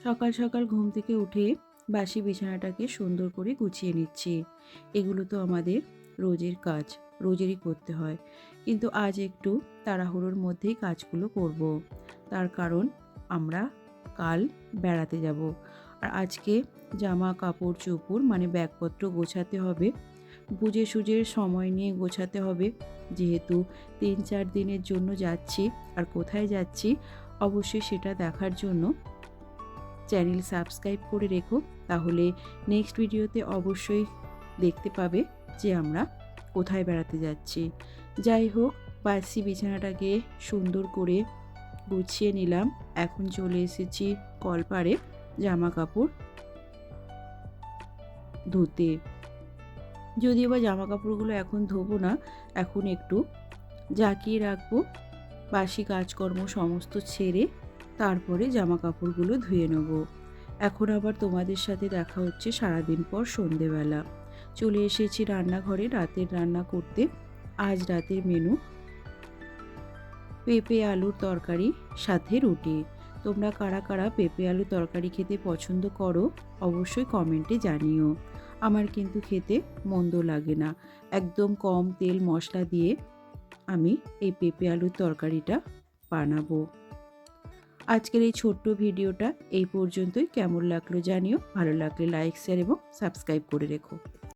সকাল সকাল ঘুম থেকে উঠে বাসি বিছানাটাকে সুন্দর করে গুছিয়ে নিচ্ছি। এগুলো তো আমাদের রোজের কাজ, রোজেরই করতে হয়। কিন্তু আজ একটু তাড়াহুড়োর মধ্যেই কাজগুলো করব। তার কারণ আমরা কাল বেড়াতে যাব। আর আজকে জামা কাপড় চোপড় মানে ব্যাগপত্র গোছাতে হবে। বুঝে সুঝে সময় নিয়ে গোছাতে হবে। যেহেতু ৩-৪ দিনের জন্য যাচ্ছি, আর কোথায় যাচ্ছি অবশ্যই সেটা দেখার জন্য চ্যানেল সাবস্ক্রাইব করে রেখো, তাহলে নেক্সট ভিডিওতে অবশ্যই দেখতে পাবে যে আমরা কোথায় বেড়াতে যাচ্ছি। যাই হোক, বাসি বিছানাটাকে সুন্দর করে গুছিয়ে নিলাম। এখন চলে এসেছি কলপাড়ে জামা কাপড় ধুতে। যদিও বা জামা কাপড়গুলো এখন ধোবো না, এখন একটু জাকিয়ে রাখবো। বাসি কাজকর্ম সমস্ত ছেড়ে তারপরে জামা কাপড়গুলো ধুয়ে নেব। এখন আবার তোমাদের সাথে দেখা হচ্ছে সারাদিন পর সন্ধেবেলা। চলে এসেছি রান্নাঘরে রাতের রান্না করতে। আজ রাতের মেনু পেঁপে আলুর তরকারি সাথে রুটি। তোমরা কারা কারা পেঁপে আলুর তরকারি খেতে পছন্দ করো অবশ্যই কমেন্টে জানিও। আমার কিন্তু খেতে মন্দ লাগে না। একদম কম তেল মশলা দিয়ে আমি এই পেঁপে আলুর তরকারিটা বানাবো। আজকের এই ছোট্ট ভিডিওটা এই পর্যন্তই। কেমন লাগলো জানিও। ভালো লাগলে লাইক, শেয়ার এবং সাবস্ক্রাইব করে রেখো।